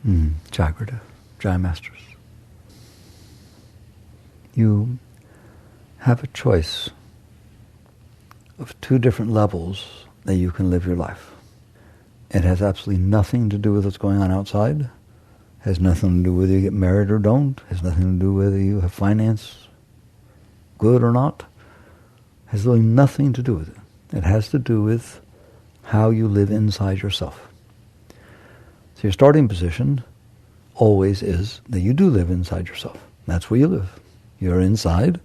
Jagrata, Jai Masters. You have a choice of two different levels that you can live your life. It has absolutely nothing to do with what's going on outside. Has nothing to do whether you get married or don't. Has nothing to do whether you have finance, good or not. Has really nothing to do with it. It has to do with how you live inside yourself. So your starting position always is that you do live inside yourself. That's where you live. You're inside.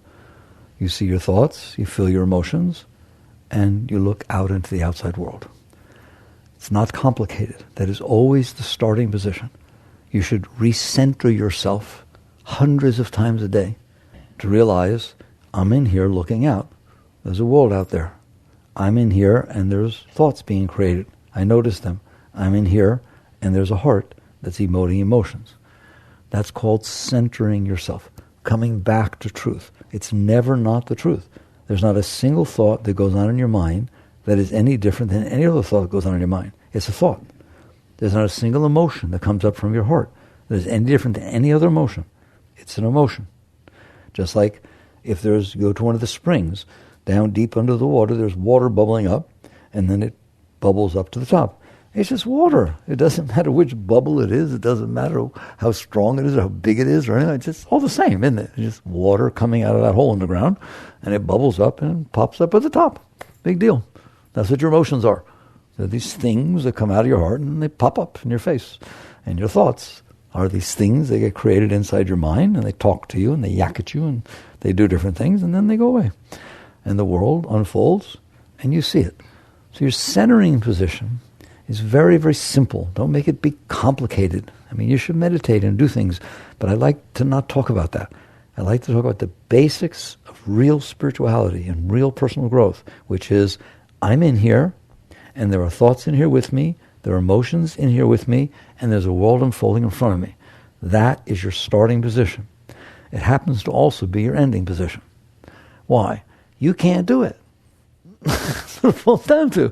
You see your thoughts. You feel your emotions. And you look out into the outside world. It's not complicated. That is always the starting position. You should recenter yourself hundreds of times a day to realize, I'm in here looking out. There's a world out there. I'm in here and there's thoughts being created. I notice them. I'm in here and there's a heart that's emoting emotions. That's called centering yourself, coming back to truth. It's never not the truth. There's not a single thought that goes on in your mind that is any different than any other thought that goes on in your mind. It's a thought. There's not a single emotion that comes up from your heart that is any different than any other emotion. It's an emotion. Just like if you go to one of the springs, down deep under the water, there's water bubbling up, and then it bubbles up to the top. It's just water. It doesn't matter which bubble it is. It doesn't matter how strong it is or how big it is or anything. It's just all the same, isn't it? It's just water coming out of that hole in the ground, and it bubbles up and pops up at the top. Big deal. That's what your emotions are. They're these things that come out of your heart and they pop up in your face. And your thoughts are these things that get created inside your mind, and they talk to you and they yak at you and they do different things, and then they go away. And the world unfolds and you see it. So your centering position is very, very simple. Don't make it be complicated. I mean, you should meditate and do things, but I like to not talk about that. I like to talk about the basics of real spirituality and real personal growth, which is, I'm in here, and there are thoughts in here with me, there are emotions in here with me, and there's a world unfolding in front of me. That is your starting position. It happens to also be your ending position. Why? You can't do it. That's what it falls down to.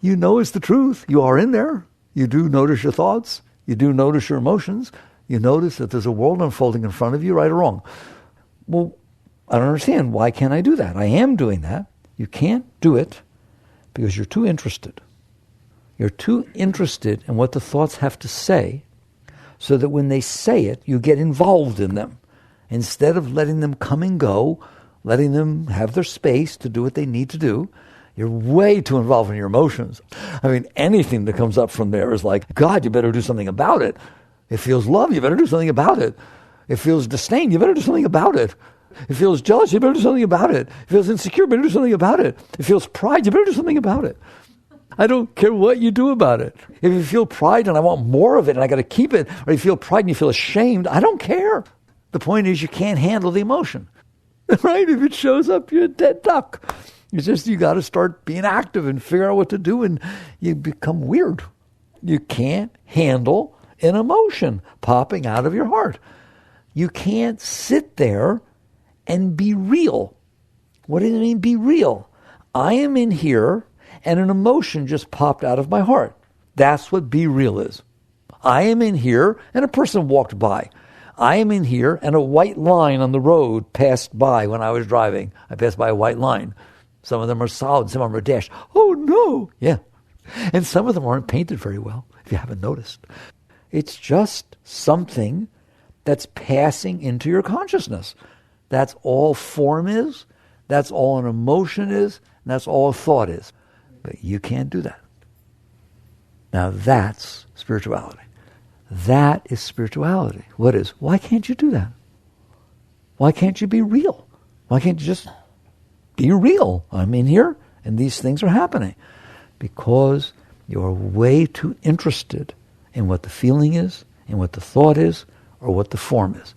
You know it's the truth. You are in there. You do notice your thoughts. You do notice your emotions. You notice that there's a world unfolding in front of you, right or wrong. Well, I don't understand. Why can't I do that? I am doing that. You can't do it because you're too interested. You're too interested in what the thoughts have to say, so that when they say it, you get involved in them. Instead of letting them come and go, letting them have their space to do what they need to do, you're way too involved in your emotions. I mean, anything that comes up from there is like, God, you better do something about it. It feels love, you better do something about it. It feels disdain, you better do something about it. It feels jealous, you better do something about it. It feels insecure, you better do something about it. It feels pride, you better do something about it. I don't care what you do about it. If you feel pride and I want more of it and I got to keep it, or you feel pride and you feel ashamed, I don't care. The point is you can't handle the emotion. Right? If it shows up, you're a dead duck. It's just you got to start being active and figure out what to do, and you become weird. You can't handle an emotion popping out of your heart. You can't sit there and be real. What does it mean, be real? I am in here and an emotion just popped out of my heart. That's what be real is. I am in here and a person walked by. I am in here and a white line on the road passed by when I was driving. I passed by a white line. Some of them are solid, some of them are dashed. Oh no! Yeah. And some of them aren't painted very well, if you haven't noticed. It's just something that's passing into your consciousness. That's all form is, that's all an emotion is, and that's all a thought is. But you can't do that. Now that's spirituality. That is spirituality. What is? Why can't you do that? Why can't you be real? Why can't you just be real? I'm in here and these things are happening. Because you're way too interested in what the feeling is, in what the thought is, or what the form is.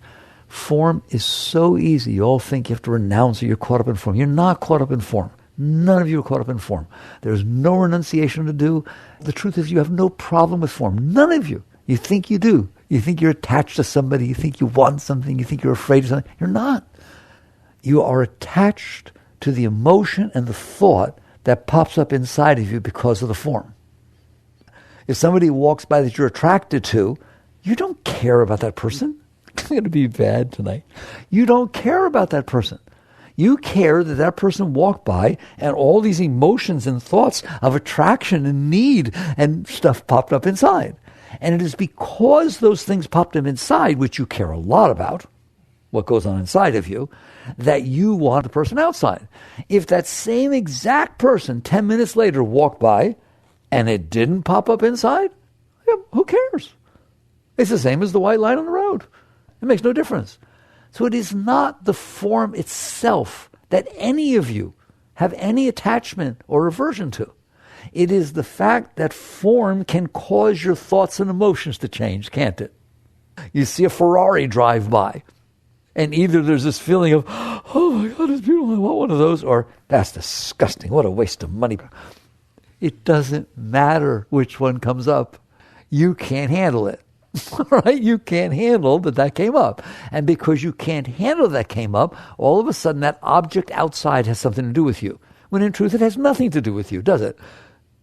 Form is so easy. You all think you have to renounce or you're caught up in form. You're not caught up in form. None of you are caught up in form. There's no renunciation to do. The truth is you have no problem with form. None of you. You think you do. You think you're attached to somebody. You think you want something. You think you're afraid of something. You're not. You are attached to the emotion and the thought that pops up inside of you because of the form. If somebody walks by that you're attracted to, You don't care about that person. I'm going to be bad tonight. You don't care about that person. You care that that person walked by and all these emotions and thoughts of attraction and need and stuff popped up inside. And it is because those things popped up inside, which you care a lot about, what goes on inside of you, that you want the person outside. If that same exact person 10 minutes later walked by and it didn't pop up inside, yeah, who cares? It's the same as the white light on the road. It makes no difference. So it is not the form itself that any of you have any attachment or aversion to. It is the fact that form can cause your thoughts and emotions to change, can't it? You see a Ferrari drive by, and either there's this feeling of, oh my God, it's beautiful, I want one of those, or that's disgusting, what a waste of money. It doesn't matter which one comes up. You can't handle it. Right? You can't handle that came up. And because you can't handle that came up, all of a sudden that object outside has something to do with you. When in truth it has nothing to do with you, does it?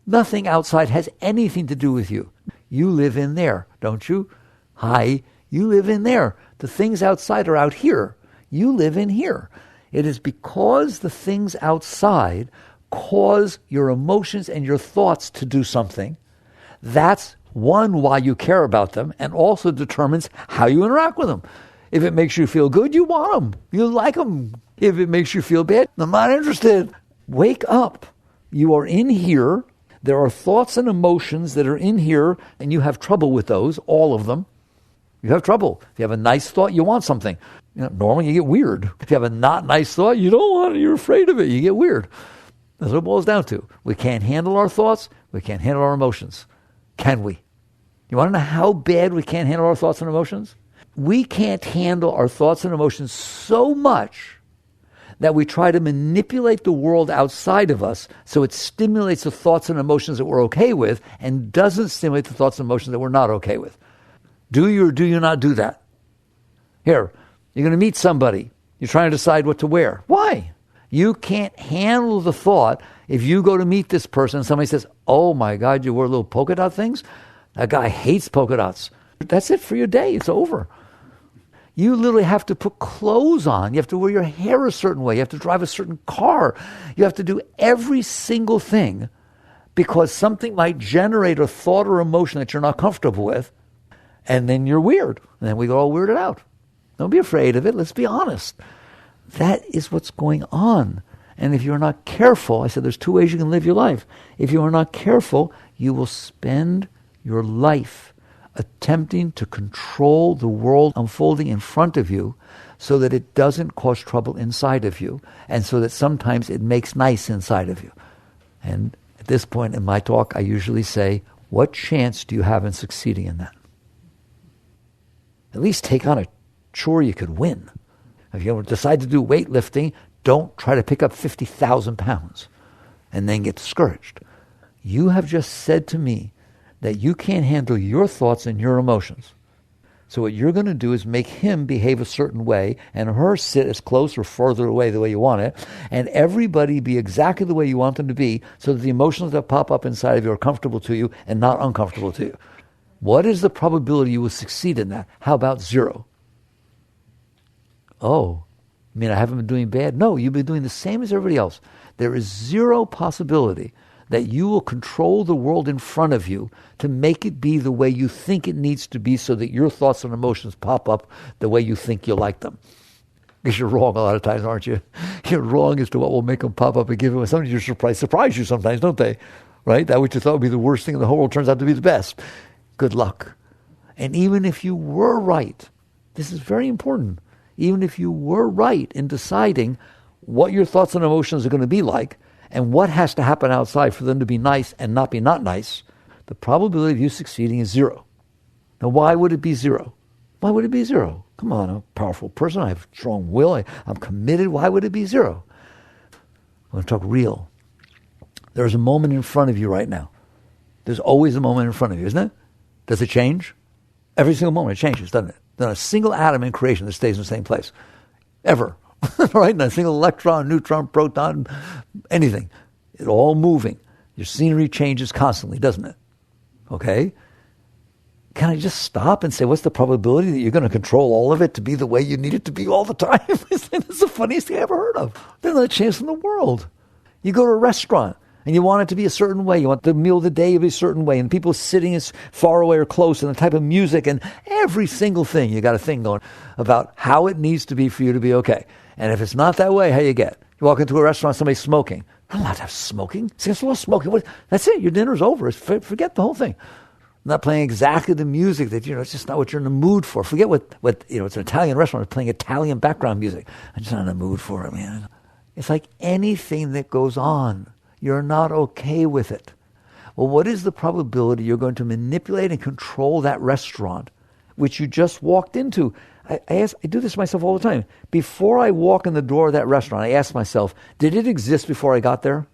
Nothing outside has anything to do with you. You live in there, don't you? Hi, you live in there. The things outside are out here. You live in here. It is because the things outside cause your emotions and your thoughts to do something. That's one, why you care about them, and also determines how you interact with them. If it makes you feel good, you want them. You like them. If it makes you feel bad, I'm not interested. Wake up. You are in here. There are thoughts and emotions that are in here, and you have trouble with those, all of them. You have trouble. If you have a nice thought, you want something. Normally you get weird. If you have a not nice thought, you don't want it. You're afraid of it. You get weird. That's what it boils down to. We can't handle our thoughts. We can't handle our emotions. Can we? You want to know how bad we can't handle our thoughts and emotions? We can't handle our thoughts and emotions so much that we try to manipulate the world outside of us so it stimulates the thoughts and emotions that we're okay with and doesn't stimulate the thoughts and emotions that we're not okay with. Do you or do you not do that? Here, you're going to meet somebody. You're trying to decide what to wear. Why? You can't handle the thought if you go to meet this person and somebody says, oh my God, you wear little polka dot things? That guy hates polka dots. That's it for your day. It's over. You literally have to put clothes on. You have to wear your hair a certain way. You have to drive a certain car. You have to do every single thing because something might generate a thought or emotion that you're not comfortable with, and then you're weird. And then we get all weirded out. Don't be afraid of it. Let's be honest. That is what's going on. And if you're not careful, I said there's two ways you can live your life. If you are not careful, you will spend your life attempting to control the world unfolding in front of you so that it doesn't cause trouble inside of you and so that sometimes it makes nice inside of you. And at this point in my talk, I usually say, what chance do you have in succeeding in that? At least take on a chore you could win. If you decide to do weightlifting, don't try to pick up 50,000 pounds and then get discouraged. You have just said to me that you can't handle your thoughts and your emotions. So what you're going to do is make him behave a certain way and her sit as close or further away the way you want it, and everybody be exactly the way you want them to be so that the emotions that pop up inside of you are comfortable to you and not uncomfortable to you. What is the probability you will succeed in that? How about 0? Oh, I mean, I haven't been doing bad? No, you've been doing the same as everybody else. There is 0 possibility that you will control the world in front of you to make it be the way you think it needs to be so that your thoughts and emotions pop up the way you think you like them. Because you're wrong a lot of times, aren't you? You're wrong as to what will make them pop up and give them. Sometimes you're surprise you sometimes, don't they? Right? That which you thought would be the worst thing in the whole world turns out to be the best. Good luck. And even if you were right, this is very important, even if you were right in deciding what your thoughts and emotions are going to be like, and what has to happen outside for them to be nice and not be not nice, the probability of you succeeding is 0. Now, why would it be 0? Why would it be 0? Come on, I'm a powerful person. I have strong will. I'm committed. Why would it be 0? I'm going to talk real. There's a moment in front of you right now. There's always a moment in front of you, isn't it? Does it change? Every single moment it changes, doesn't it? There's not a single atom in creation that stays in the same place. Ever. Right? Not a single electron, neutron, proton, anything. It's all moving. Your scenery changes constantly, doesn't it? Okay? Can can I just stop and say, what's the probability that you're going to control all of it to be the way you need it to be all the time? It's the funniest thing I ever heard of. There's not a chance in the world. You go to a restaurant and you want it to be a certain way. You want the meal of the day to be a certain way, and people sitting as far away or close, and the type of music, and every single thing. You got a thing going about how it needs to be for you to be okay. And if it's not that way, how you get? You walk into a restaurant, somebody's smoking. I'm not allowed to have smoking. It's against the law, smoking. That's it. Your dinner's over. Forget the whole thing. I'm not playing exactly the music that, it's just not what you're in the mood for. Forget what it's an Italian restaurant. It's playing Italian background music. I'm just not in the mood for it, man. It's like anything that goes on. You're not okay with it. Well, what is the probability you're going to manipulate and control that restaurant, which you just walked into? I do this myself all the time. Before I walk in the door of that restaurant, I ask myself, did it exist before I got there?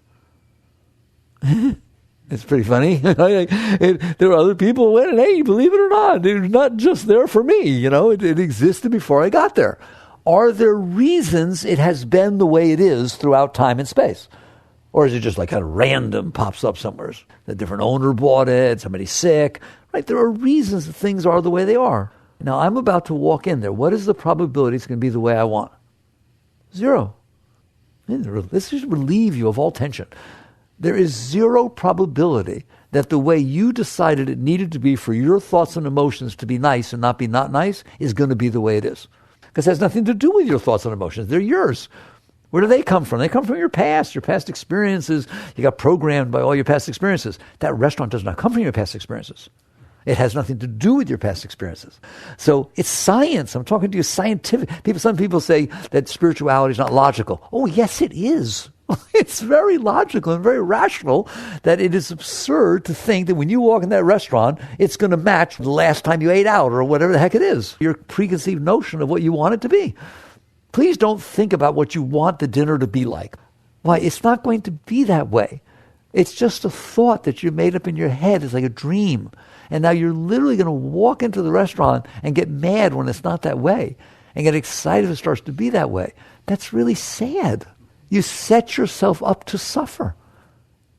It's pretty funny. There are other people who went, and hey, believe it or not, it's not just there for me. It existed before I got there. Are there reasons it has been the way it is throughout time and space? Or is it just like kind of random, pops up somewhere? A different owner bought it, somebody's sick, right? There are reasons that things are the way they are. Now, I'm about to walk in there. What is the probability it's going to be the way I want? 0. This should relieve you of all tension. There is 0 probability that the way you decided it needed to be for your thoughts and emotions to be nice and not be not nice is going to be the way it is. Because it has nothing to do with your thoughts and emotions. They're yours. Where do they come from? They come from your past experiences. You got programmed by all your past experiences. That restaurant does not come from your past experiences. It has nothing to do with your past experiences. So it's science. I'm talking to you scientific. Some people say that spirituality is not logical. Oh, yes, it is. It's very logical and very rational that it is absurd to think that when you walk in that restaurant, it's going to match the last time you ate out or whatever the heck it is. Your preconceived notion of what you want it to be. Please don't think about what you want the dinner to be like. Why? It's not going to be that way. It's just a thought that you made up in your head. It's like a dream. And now you're literally going to walk into the restaurant and get mad when it's not that way and get excited if it starts to be that way. That's really sad. You set yourself up to suffer.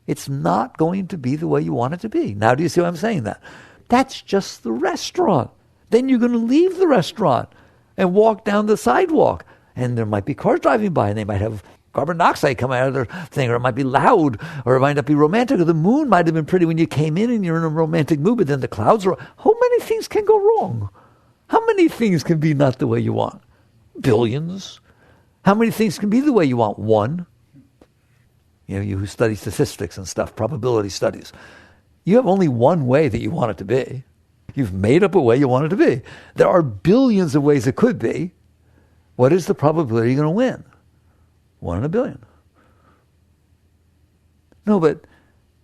It's not going to be the way you want it to be. Now, do you see why I'm saying that? That's just the restaurant. Then you're going to leave the restaurant and walk down the sidewalk. And there might be cars driving by, and they might have carbon dioxide come out of their thing, or it might be loud, or it might not be romantic, or the moon might have been pretty when you came in and you're in a romantic mood, but then the clouds are... How many things can go wrong? How many things can be not the way you want? Billions. How many things can be the way you want? 1. You who study statistics and stuff, probability studies. You have only one way that you want it to be. You've made up a way you want it to be. There are billions of ways it could be. What is the probability you're going to win? 1 in a billion. No, but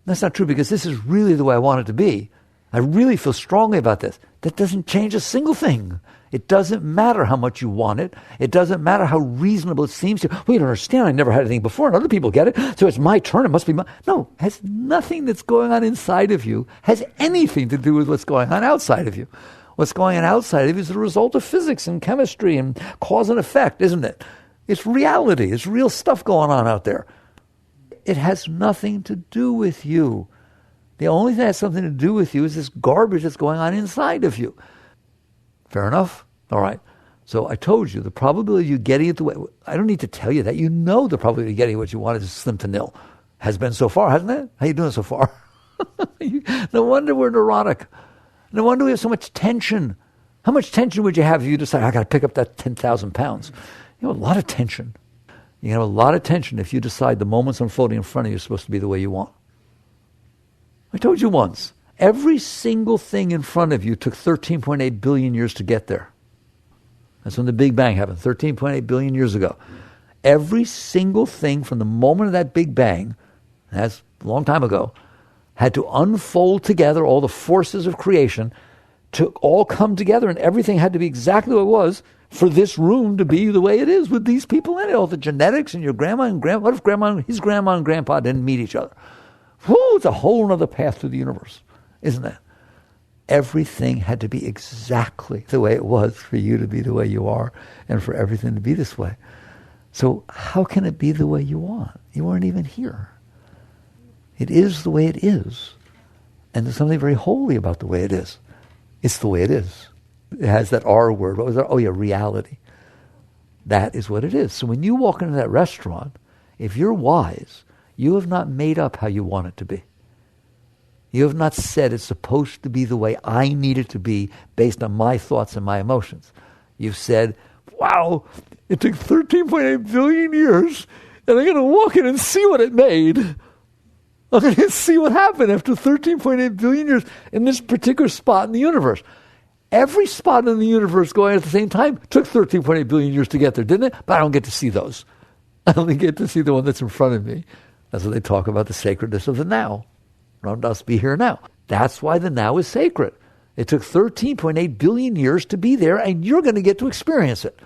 that's not true, because this is really the way I want it to be. I really feel strongly about this. That doesn't change a single thing. It doesn't matter how much you want it. It doesn't matter how reasonable it seems to you. Well, you don't understand. I never had anything before, and other people get it, so it's my turn. It must be my... No, it has nothing that's going on inside of you has anything to do with what's going on outside of you. What's going on outside of you is the result of physics and chemistry and cause and effect, isn't it? It's reality. It's real stuff going on out there. It has nothing to do with you. The only thing that has something to do with you is this garbage that's going on inside of you. Fair enough? All right. So I told you, the probability of you getting it the way... I don't need to tell you that. You know the probability of getting what you want is slim to nil. Has been so far, hasn't it? How you doing so far? No wonder we're neurotic. No wonder we have so much tension. How much tension would you have if you decide, I got to pick up that 10,000 pounds? You have a lot of tension. You have a lot of tension if you decide the moments unfolding in front of you are supposed to be the way you want. I told you once, every single thing in front of you took 13.8 billion years to get there. That's when the Big Bang happened, 13.8 billion years ago. Every single thing from the moment of that Big Bang, that's a long time ago, had to unfold together, all the forces of creation to all come together, and everything had to be exactly what it was for this room to be the way it is with these people in it. All the genetics and your grandma and grandpa. What if his grandma and grandpa didn't meet each other? Whew, it's a whole other path through the universe, isn't it? Everything had to be exactly the way it was for you to be the way you are and for everything to be this way. So how can it be the way you want? You weren't even here. It is the way it is. And there's something very holy about the way it is. It's the way it is. It has that R word. What was that? Oh yeah, reality. That is what it is. So when you walk into that restaurant, if you're wise, you have not made up how you want it to be. You have not said it's supposed to be the way I need it to be based on my thoughts and my emotions. You've said, wow, it took 13.8 billion years, and I'm going to walk in and see what it made. I'm going to see what happened after 13.8 billion years in this particular spot in the universe. Every spot in the universe going at the same time took 13.8 billion years to get there, didn't it? But I don't get to see those. I only get to see the one that's in front of me. That's what they talk about, the sacredness of the now. Let us be here now. That's why the now is sacred. It took 13.8 billion years to be there, and you're going to get to experience it.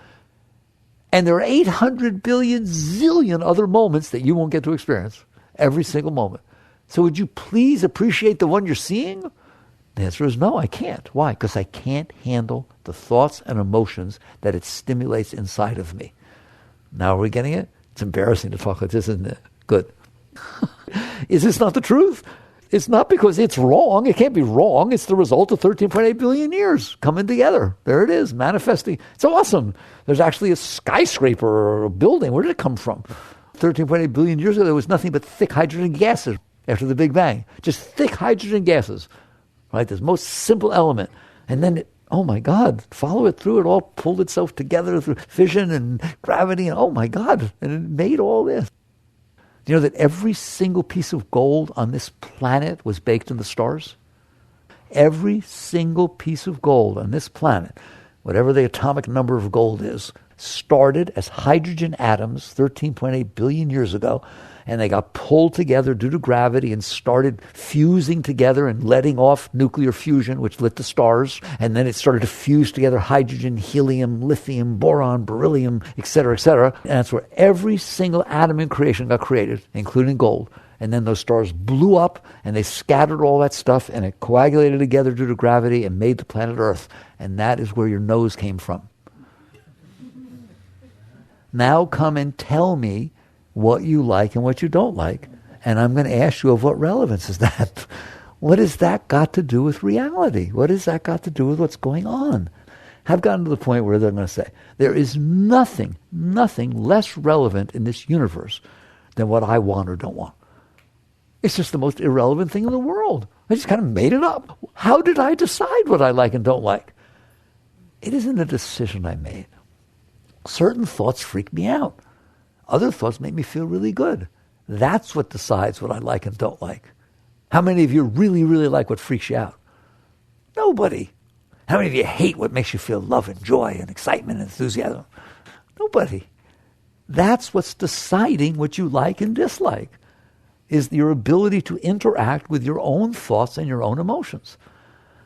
And there are 800 billion zillion other moments that you won't get to experience. Every single moment. So would you please appreciate the one you're seeing? The answer is no, I can't. Why? Because I can't handle the thoughts and emotions that it stimulates inside of me. Now are we getting it? It's embarrassing to talk like this, isn't it? Good. Is this not the truth? It's not because it's wrong. It can't be wrong. It's the result of 13.8 billion years coming together. There it is, manifesting. It's awesome. There's actually a skyscraper or a building. Where did it come from? 13.8 billion years ago, there was nothing but thick hydrogen gases after the Big Bang. Just thick hydrogen gases, right? This most simple element. And then, oh my God, follow it through. It all pulled itself together through fission and gravity. And oh my God, and it made all this. Do you know that every single piece of gold on this planet was baked in the stars? Every single piece of gold on this planet, whatever the atomic number of gold is, started as hydrogen atoms 13.8 billion years ago, and they got pulled together due to gravity and started fusing together and letting off nuclear fusion, which lit the stars, and then it started to fuse together hydrogen, helium, lithium, boron, beryllium, etc., etc. And that's where every single atom in creation got created, including gold. And then those stars blew up, and they scattered all that stuff, and it coagulated together due to gravity and made the planet Earth. And that is where your nose came from. Now come and tell me what you like and what you don't like. And I'm going to ask you, of what relevance is that? What has that got to do with reality? What has that got to do with what's going on? I've gotten to the point where they're going to say, there is nothing less relevant in this universe than what I want or don't want. It's just the most irrelevant thing in the world. I just kind of made it up. How did I decide what I like and don't like? It isn't a decision I made. Certain thoughts freak me out. Other thoughts make me feel really good. That's what decides what I like and don't like. How many of you really, really like what freaks you out? Nobody. How many of you hate what makes you feel love and joy and excitement and enthusiasm? Nobody. That's what's deciding what you like and dislike, is your ability to interact with your own thoughts and your own emotions.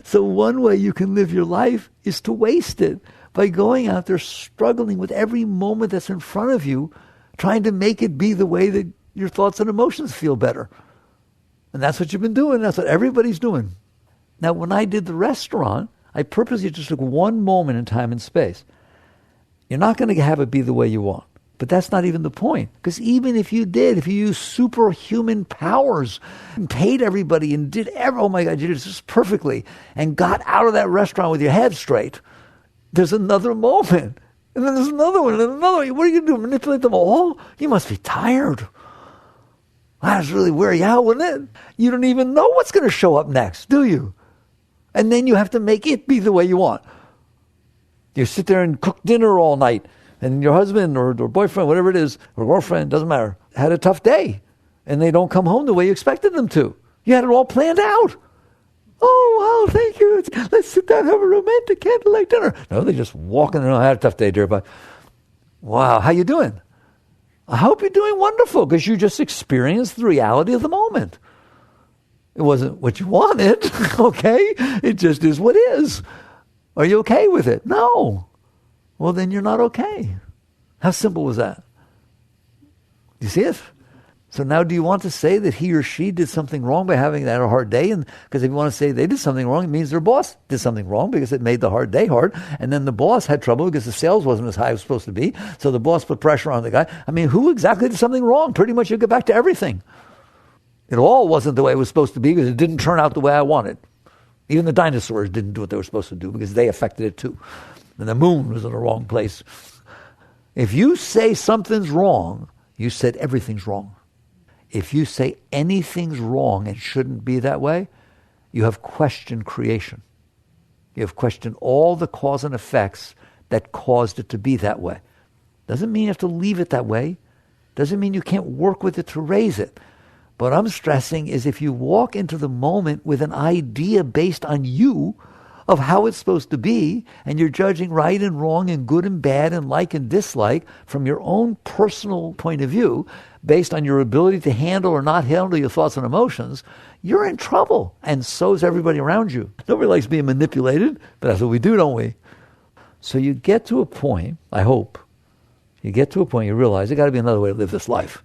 So one way you can live your life is to waste it by going out there struggling with every moment that's in front of you, trying to make it be the way that your thoughts and emotions feel better. And that's what you've been doing. That's what everybody's doing. Now, when I did the restaurant, I purposely just took one moment in time and space. You're not going to have it be the way you want. But that's not even the point. Because even if you used superhuman powers and paid everybody and oh my God, you did this perfectly, and got out of that restaurant with your head straight, there's another moment. And then there's another one, and another one. What are you going to do, manipulate them all? You must be tired. That's really wear you out, wouldn't it? You don't even know what's going to show up next, do you? And then you have to make it be the way you want. You sit there and cook dinner all night, and your husband or boyfriend, whatever it is, or girlfriend, doesn't matter, had a tough day, and they don't come home the way you expected them to. You had it all planned out. Oh, wow, thank you. Let's sit down and have a romantic candlelight dinner. No, they just walk in and I had a tough day, dear, but wow, how you doing? I hope you're doing wonderful, because you just experienced the reality of the moment. It wasn't what you wanted, okay? It just is what is. Are you okay with it? No. Well, then you're not okay. How simple was that? You see it? So now do you want to say that he or she did something wrong by having that a hard day? And because if you want to say they did something wrong, it means their boss did something wrong because it made the hard day hard. And then the boss had trouble because the sales wasn't as high as it was supposed to be. So the boss put pressure on the guy. I mean, who exactly did something wrong? Pretty much you get back to everything. It all wasn't the way it was supposed to be because it didn't turn out the way I wanted. Even the dinosaurs didn't do what they were supposed to do because they affected it too. And the moon was in the wrong place. If you say something's wrong, you said everything's wrong. If you say anything's wrong and shouldn't be that way, you have questioned creation. You have questioned all the cause and effects that caused it to be that way. Doesn't mean you have to leave it that way. Doesn't mean you can't work with it to raise it. What I'm stressing is if you walk into the moment with an idea based on you of how it's supposed to be, and you're judging right and wrong and good and bad and like and dislike from your own personal point of view, based on your ability to handle or not handle your thoughts and emotions, you're in trouble. And so is everybody around you. Nobody likes being manipulated, but that's what we do, don't we? So you get to a point, I hope, you get to a point you realize there's got to be another way to live this life.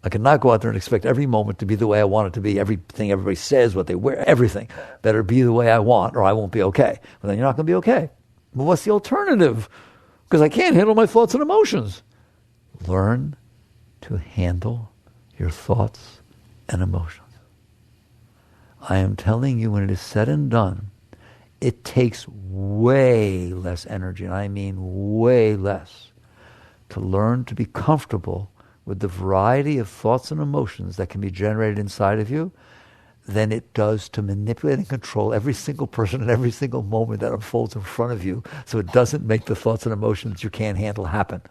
I cannot go out there and expect every moment to be the way I want it to be. Everything everybody says, what they wear, everything better be the way I want or I won't be okay. Well, then you're not going to be okay. But what's the alternative? Because I can't handle my thoughts and emotions. Learn to handle your thoughts and emotions. I am telling you, when it is said and done, it takes way less energy, and I mean way less, to learn to be comfortable with the variety of thoughts and emotions that can be generated inside of you than it does to manipulate and control every single person at every single moment that unfolds in front of you, so it doesn't make the thoughts and emotions you can't handle happen.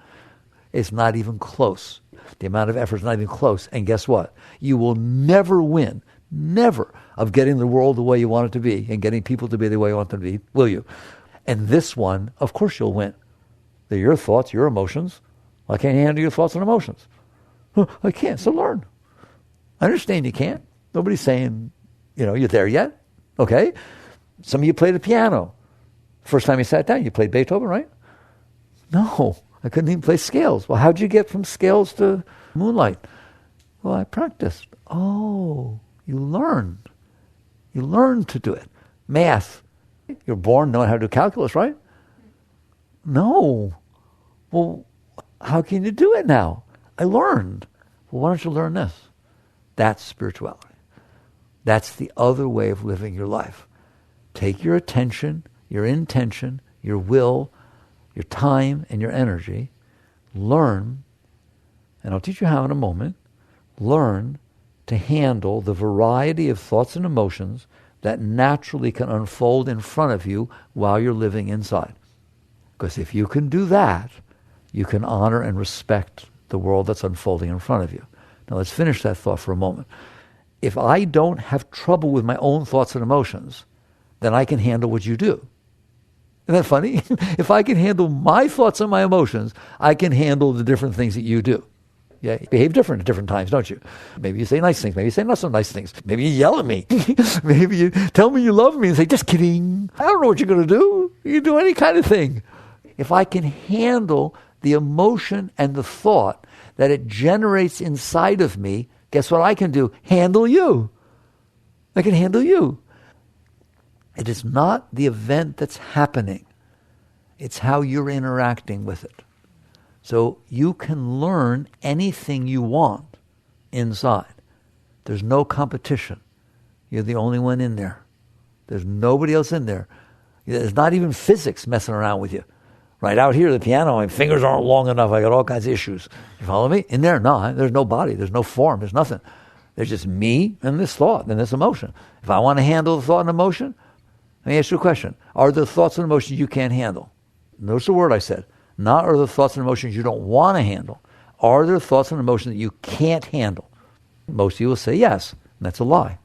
It's not even close. The amount of effort is not even close. And guess what? You will never win, never, of getting the world the way you want it to be and getting people to be the way you want them to be, will you? And this one, of course you'll win. They're your thoughts, your emotions. I can't handle your thoughts and emotions. I can't, so learn. I understand you can't. Nobody's saying, you're there yet. Okay? Some of you play the piano. First time you sat down, you played Beethoven, right? No, I couldn't even play scales. Well, how'd you get from scales to Moonlight? Well, I practiced. Oh, you learned. You learned to do it. Math. You're born knowing how to do calculus, right? No. Well, how can you do it now? I learned. Well, why don't you learn this? That's spirituality. That's the other way of living your life. Take your attention, your intention, your will, your time, and your energy. Learn, and I'll teach you how in a moment, learn to handle the variety of thoughts and emotions that naturally can unfold in front of you while you're living inside. Because if you can do that, you can honor and respect the world that's unfolding in front of you. Now let's finish that thought for a moment. If I don't have trouble with my own thoughts and emotions, then I can handle what you do. Isn't that funny? If I can handle my thoughts and my emotions, I can handle the different things that you do. Yeah, you behave different at different times, don't you? Maybe you say nice things. Maybe you say not so nice things. Maybe you yell at me. Maybe you tell me you love me and say, just kidding. I don't know what you're going to do. You do any kind of thing. If I can handle the emotion and the thought that it generates inside of me, guess what I can do? Handle you. I can handle you. It is not the event that's happening. It's how you're interacting with it. So you can learn anything you want inside. There's no competition. You're the only one in there. There's nobody else in there. There's not even physics messing around with you. Right out here, the piano, my fingers aren't long enough. I got all kinds of issues. You follow me? In there, no. There's no body. There's no form. There's nothing. There's just me and this thought and this emotion. If I want to handle the thought and emotion, let me ask you a question. Are there thoughts and emotions you can't handle? Notice the word I said. Not are there thoughts and emotions you don't want to handle. Are there thoughts and emotions that you can't handle? Most of you will say yes, and that's a lie.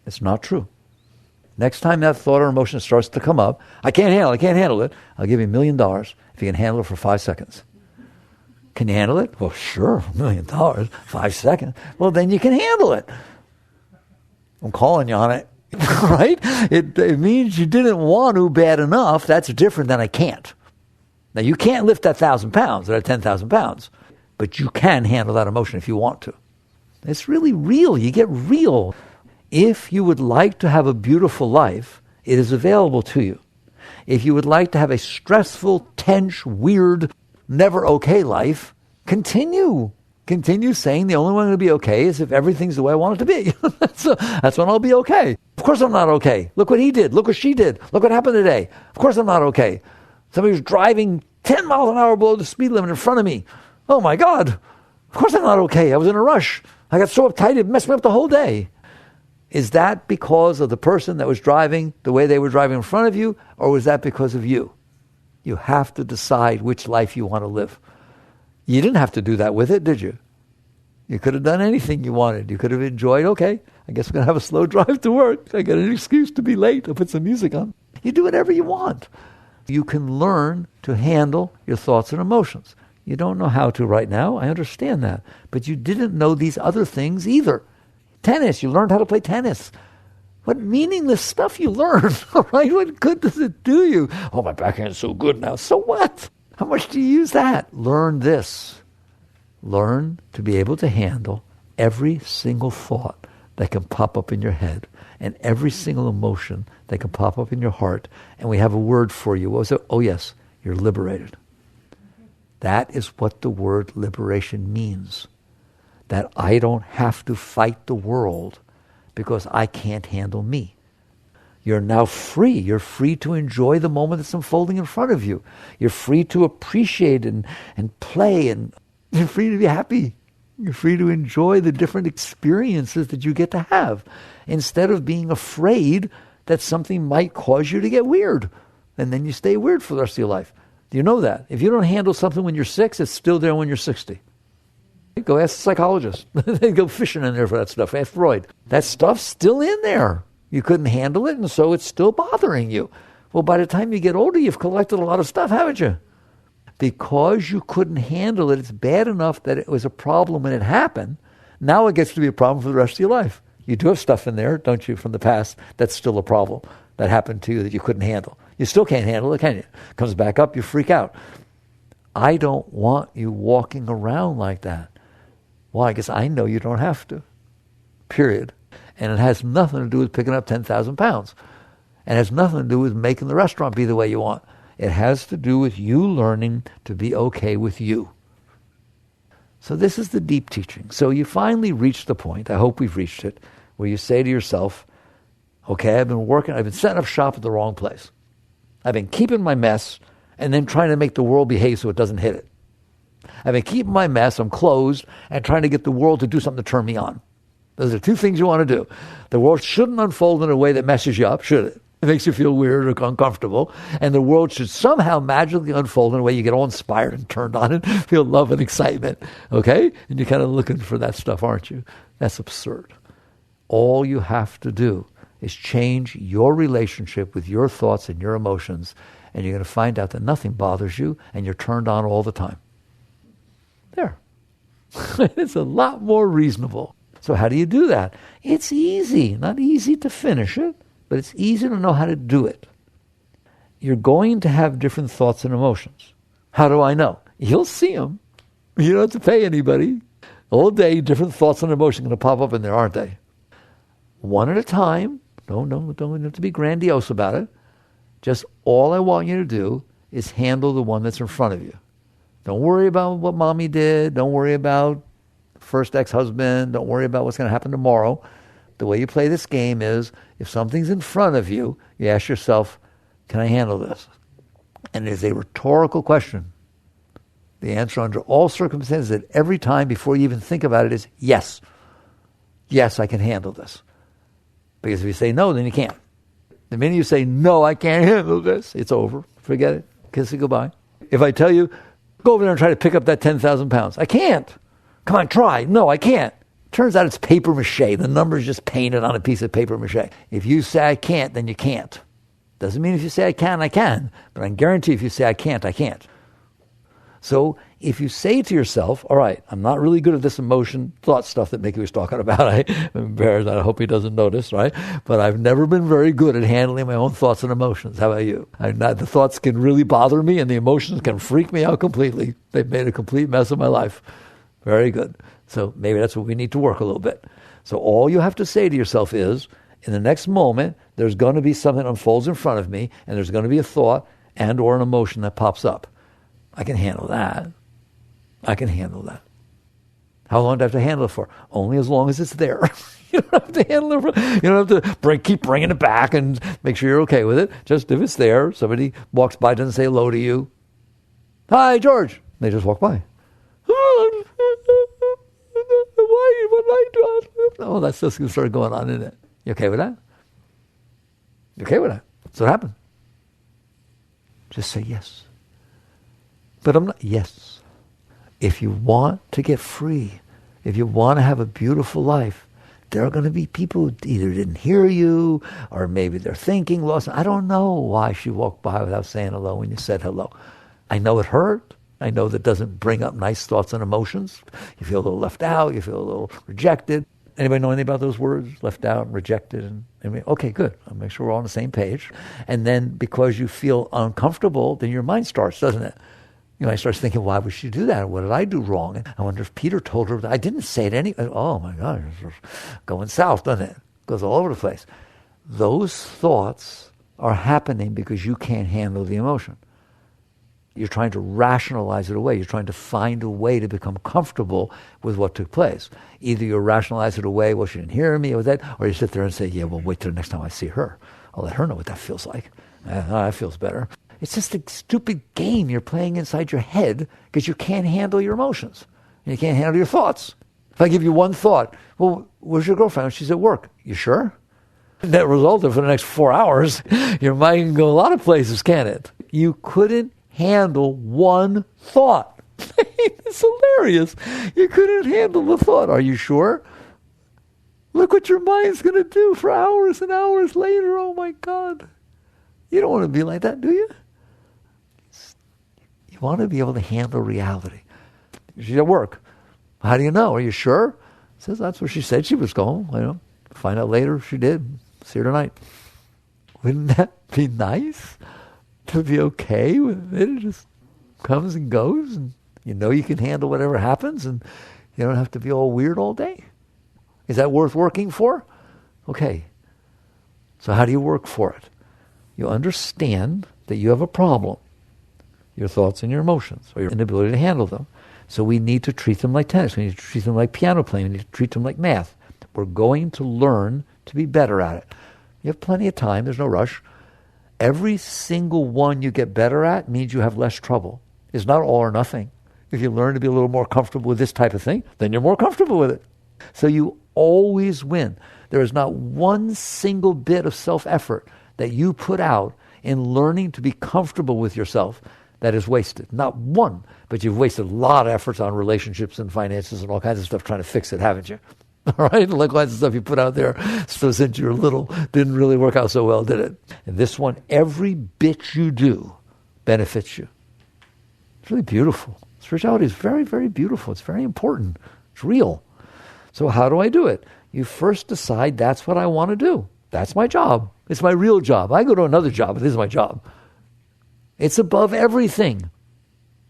It's not true. Next time that thought or emotion starts to come up, I can't handle it, I'll give you $1 million if you can handle it for 5 seconds. Can you handle it? Well, sure, $1 million, 5 seconds. Well, then you can handle it. I'm calling you on it, right? It means you didn't want to bad enough. That's different than I can't. Now, you can't lift that 1,000 pounds or that 10,000 pounds, but you can handle that emotion if you want to. It's really real. You get real. If you would like to have a beautiful life, it is available to you. If you would like to have a stressful, tense, weird, never okay life, continue continue saying the only way I'm going to be okay is if everything's the way I want it to be. That's when I'll be okay. Of course I'm not okay. Look what he did. Look what she did. Look what happened today. Of course I'm not okay. Somebody was driving 10 miles an hour below the speed limit in front of me. Oh my God. Of course I'm not okay. I was in a rush. I got so uptight it messed me up the whole day. Is that because of the person that was driving the way they were driving in front of you, or was that because of you? You have to decide which life you want to live. You didn't have to do that with it, did you? You could have done anything you wanted. You could have enjoyed, okay, I guess I'm going to have a slow drive to work. I got an excuse to be late. I'll put some music on. You do whatever you want. You can learn to handle your thoughts and emotions. You don't know how to right now. I understand that. But you didn't know these other things either. Tennis, you learned how to play tennis. What meaningless stuff you learn, all right? What good does it do you? Oh, my backhand's so good now. So what? How much do you use that? Learn this. Learn to be able to handle every single thought that can pop up in your head and every single emotion that can pop up in your heart. And we have a word for you. What was it? Oh, yes, you're liberated. That is what the word liberation means. That I don't have to fight the world because I can't handle me. You're now free. You're free to enjoy the moment that's unfolding in front of you. You're free to appreciate and play, and you're free to be happy. You're free to enjoy the different experiences that you get to have instead of being afraid that something might cause you to get weird. And then you stay weird for the rest of your life. Do you know that? If you don't handle something when you're 6, it's still there when you're 60. Go ask the psychologist. They go fishing in there for that stuff. Ask Freud. That stuff's still in there. You couldn't handle it, and so it's still bothering you. Well, by the time you get older, you've collected a lot of stuff, haven't you? Because you couldn't handle it, it's bad enough that it was a problem when it happened. Now it gets to be a problem for the rest of your life. You do have stuff in there, don't you, from the past that's still a problem that happened to you that you couldn't handle. You still can't handle it, can you? Comes back up, you freak out. I don't want you walking around like that. Why? Because I know you don't have to. Period. And it has nothing to do with picking up 10,000 pounds. And it has nothing to do with making the restaurant be the way you want. It has to do with you learning to be okay with you. So this is the deep teaching. So you finally reach the point, I hope we've reached it, where you say to yourself, okay, I've been setting up shop at the wrong place. I've been keeping my mess and then trying to make the world behave so it doesn't hit it. I've been keeping my mess, I'm closed, and trying to get the world to do something to turn me on. Those are two things you want to do. The world shouldn't unfold in a way that messes you up, should it? It makes you feel weird or uncomfortable. And the world should somehow magically unfold in a way you get all inspired and turned on and feel love and excitement. Okay? And you're kind of looking for that stuff, aren't you? That's absurd. All you have to do is change your relationship with your thoughts and your emotions, and you're going to find out that nothing bothers you and you're turned on all the time. There. It's a lot more reasonable. So how do you do that? It's easy. Not easy to finish it, but it's easy to know how to do it. You're going to have different thoughts and emotions. How do I know? You'll see them. You don't have to pay anybody. All day, different thoughts and emotions are going to pop up in there, aren't they? One at a time. Don't have to be grandiose about it. Just all I want you to do is handle the one that's in front of you. Don't worry about what mommy did. Don't worry about first ex-husband. Don't worry about what's going to happen tomorrow. The way you play this game is, if something's in front of you, you ask yourself, can I handle this? And it is a rhetorical question. The answer under all circumstances at every time before you even think about it is yes. Yes, I can handle this. Because if you say no, then you can't. The minute you say, no, I can't handle this, it's over. Forget it. Kiss it goodbye. If I tell you, go over there and try to pick up that 10,000 pounds. I can't. Come on, try. No, I can't. Turns out it's paper mache. The number's just painted on a piece of paper mache. If you say I can't, then you can't. Doesn't mean if you say I can, I can. But I guarantee if you say I can't, I can't. So if you say to yourself, all right, I'm not really good at this emotion, thought stuff that Mickey was talking about. I'm embarrassed. I hope he doesn't notice, right? But I've never been very good at handling my own thoughts and emotions. How about you? The thoughts can really bother me and the emotions can freak me out completely. They've made a complete mess of my life. Very good. So maybe that's what we need to work a little bit. So all you have to say to yourself is, in the next moment, there's going to be something that unfolds in front of me, and there's going to be a thought and or an emotion that pops up. I can handle that. I can handle that. How long do I have to handle it for? Only as long as it's there. You don't have to handle it for, you don't have to keep bringing it back and make sure you're okay with it. Just if it's there, somebody walks by, doesn't say hello to you. Hi, George. They just walk by. Why? What did I do? Oh, that's just going to start going on, isn't it? You okay with that? You okay with that? That's what happened. Just say yes. But I'm not, yes. If you want to get free, if you want to have a beautiful life, there are going to be people who either didn't hear you, or maybe they're thinking lost. I don't know why she walked by without saying hello when you said hello. I know it hurt. I know that doesn't bring up nice thoughts and emotions. You feel a little left out. You feel a little rejected. Anybody know anything about those words? Left out and rejected? Okay, good. I'll make sure we're all on the same page. And then because you feel uncomfortable, then your mind starts, doesn't it? I starts thinking, why would she do that? What did I do wrong? And I wonder if Peter told her that I didn't say it anyway. Oh my God, it's going south, doesn't it? Goes all over the place. Those thoughts are happening because you can't handle the emotion. You're trying to rationalize it away. You're trying to find a way to become comfortable with what took place. Either you rationalize it away, well, she didn't hear me, or that, or you sit there and say, yeah, well, wait till the next time I see her. I'll let her know what that feels like. That feels better. It's just a stupid game you're playing inside your head because you can't handle your emotions. And you can't handle your thoughts. If I give you one thought, well, where's your girlfriend? She's at work. You sure? That resulted for the next 4 hours. Your mind can go a lot of places, can't it? You couldn't handle one thought. It's hilarious. You couldn't handle the thought. Are you sure? Look what your mind's going to do for hours and hours later. Oh my God. You don't want to be like that, do you? You want to be able to handle reality. She's at work. How do you know? Are you sure? Says that's where she said she was going. Find out later if she did. See her tonight. Wouldn't that be nice? To be okay with it? It just comes and goes, and you can handle whatever happens, and you don't have to be all weird all day. Is that worth working for? Okay. So how do you work for it? You understand that you have a problem, your thoughts and your emotions, or your inability to handle them. So we need to treat them like tennis. We need to treat them like piano playing. We need to treat them like math. We're going to learn to be better at it. You have plenty of time. There's no rush. Every single one you get better at means you have less trouble. It's not all or nothing. If you learn to be a little more comfortable with this type of thing, then you're more comfortable with it. So you always win. There is not one single bit of self-effort that you put out in learning to be comfortable with yourself that is wasted. Not one. But you've wasted a lot of efforts on relationships and finances and all kinds of stuff trying to fix it, haven't you? All right? And all kinds of stuff you put out there, so since you were little, didn't really work out so well, did it? And this one, every bit you do benefits you. It's really beautiful. Spirituality is very, very beautiful. It's very important. It's real. So how do I do it? You first decide that's what I want to do. That's my job. It's my real job. I go to another job, but this is my job. It's above everything.